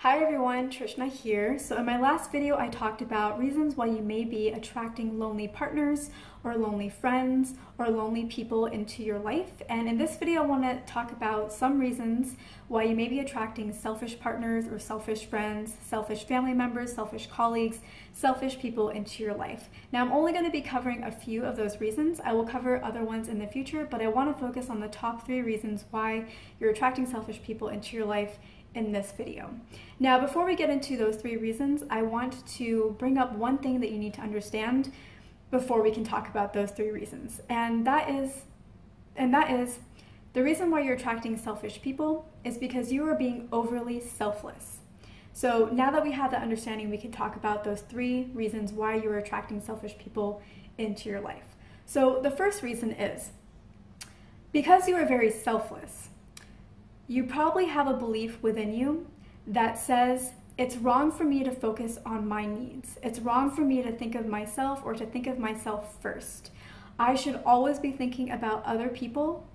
Hi everyone, Trishna here. So in my last video, I talked about reasons why you may be attracting lonely partners or lonely friends or lonely people into your life. And in this video, I want to talk about some reasons why you may be attracting selfish partners or selfish friends, selfish family members, selfish colleagues, selfish people into your life. Now, I'm only going to be covering a few of those reasons. I will cover other ones in the future, but I want to focus on the top 3 reasons why you're attracting selfish people into your life in this video. Now, before we get into those 3 reasons, I want to bring up one thing that you need to understand before we can talk about those 3 reasons. And that is the reason why you're attracting selfish people is because you are being overly selfless. So now that we have that understanding, we can talk about those 3 reasons why you're attracting selfish people into your life. So the first reason is because you are very selfless. You probably have a belief within you that says, it's wrong for me to focus on my needs. It's wrong for me to think of myself or to think of myself first. I should always be thinking about other people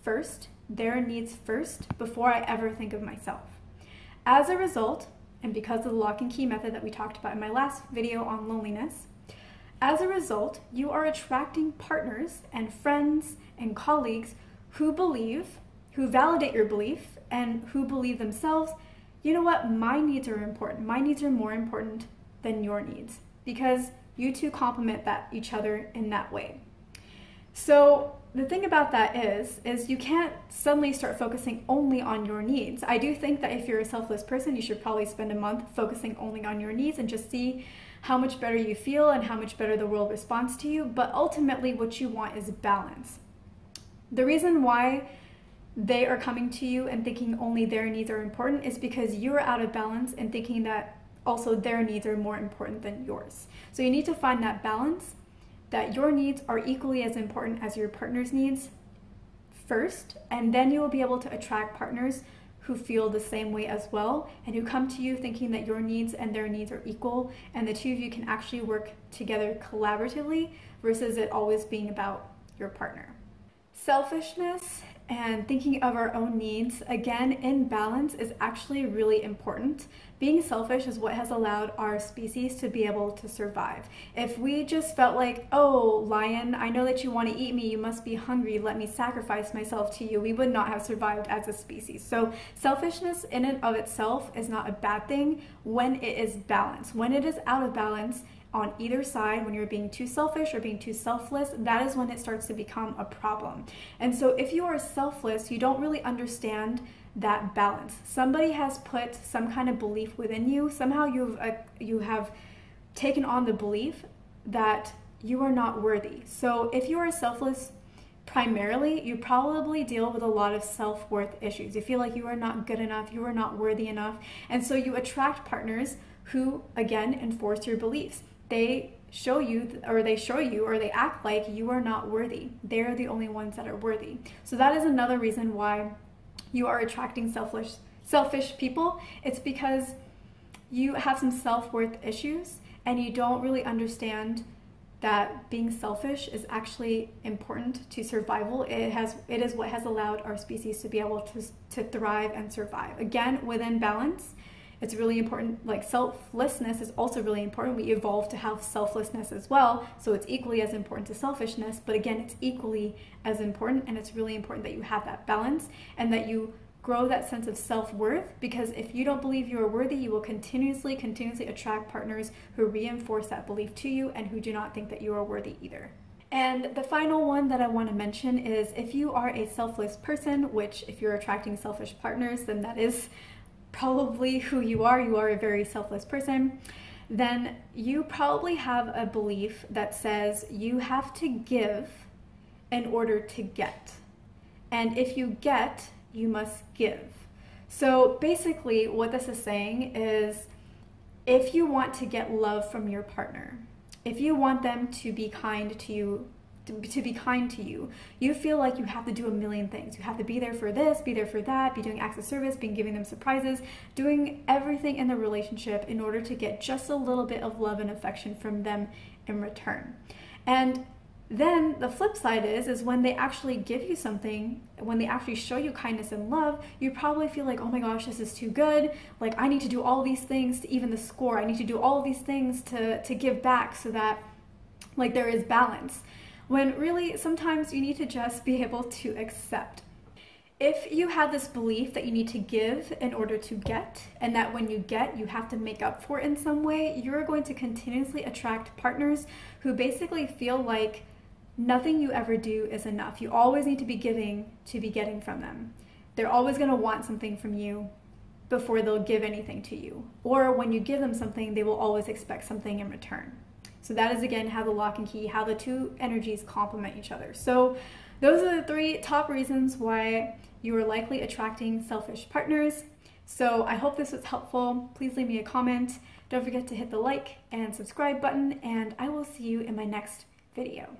first, their needs first, before I ever think of myself. As a result, and because of the lock and key method that we talked about in my last video on loneliness, as a result, you are attracting partners and friends and colleagues who validate your belief and who believe themselves, you know what, my needs are important. My needs are more important than your needs because you two complement each other in that way. So the thing about that is you can't suddenly start focusing only on your needs. I do think that if you're a selfless person, you should probably spend a month focusing only on your needs and just see how much better you feel and how much better the world responds to you. But ultimately what you want is balance. The reason why they are coming to you and thinking only their needs are important is because you're out of balance and thinking that also their needs are more important than yours. So you need to find that balance, that your needs are equally as important as your partner's needs first, and then you will be able to attract partners who feel the same way as well and who come to you thinking that your needs and their needs are equal and the two of you can actually work together collaboratively versus it always being about your partner. Selfishness and thinking of our own needs, again, in balance is actually really important. Being selfish is what has allowed our species to be able to survive. If we just felt like, oh, lion, I know that you want to eat me, you must be hungry, let me sacrifice myself to you, we would not have survived as a species. So selfishness in and of itself is not a bad thing when it is balanced. When it is out of balance, on either side, when you're being too selfish or being too selfless, that is when it starts to become a problem. And so if you are selfless, you don't really understand that balance. Somebody has put some kind of belief within you. Somehow you have taken on the belief that you are not worthy. So if you are selfless, primarily, you probably deal with a lot of self-worth issues. You feel like you are not good enough, you are not worthy enough, and so you attract partners who, again, enforce your beliefs. They show you, or they act like you are not worthy. They're the only ones that are worthy. So that is another reason why you are attracting selfish people. It's because you have some self-worth issues and you don't really understand that being selfish is actually important to survival. It is what has allowed our species to be able to thrive and survive. Again, within balance, it's really important. Like, selflessness is also really important. We evolved to have selflessness as well, so it's equally as important to selfishness, but again, it's equally as important, and it's really important that you have that balance and that you grow that sense of self-worth, because if you don't believe you are worthy, you will continuously attract partners who reinforce that belief to you and who do not think that you are worthy either. And the final one that I want to mention is if you are a selfless person, which if you're attracting selfish partners, then that is probably who you are a very selfless person, then you probably have a belief that says you have to give in order to get. And if you get, you must give. So basically what this is saying is if you want to get love from your partner, if you want them to be kind to you, you feel like you have to do a million things. You have to be there for this, be there for that, be doing acts of service, giving them surprises, doing everything in the relationship in order to get just a little bit of love and affection from them in return. And Then the flip side is when they actually give you something, when they actually show you kindness and love, you probably feel like, oh my gosh, this is too good. Like, I need to do all these things to even the score. I need to do all of these things to give back so that like there is balance. When really sometimes you need to just be able to accept. If you have this belief that you need to give in order to get, and that when you get, you have to make up for it in some way, you're going to continuously attract partners who basically feel like nothing you ever do is enough. You always need to be giving to be getting from them. They're always going to want something from you before they'll give anything to you. Or when you give them something, they will always expect something in return. So that is, again, how the lock and key, how the two energies complement each other. So those are the 3 top reasons why you are likely attracting selfish partners. So I hope this was helpful. Please leave me a comment. Don't forget to hit the like and subscribe button, and I will see you in my next video.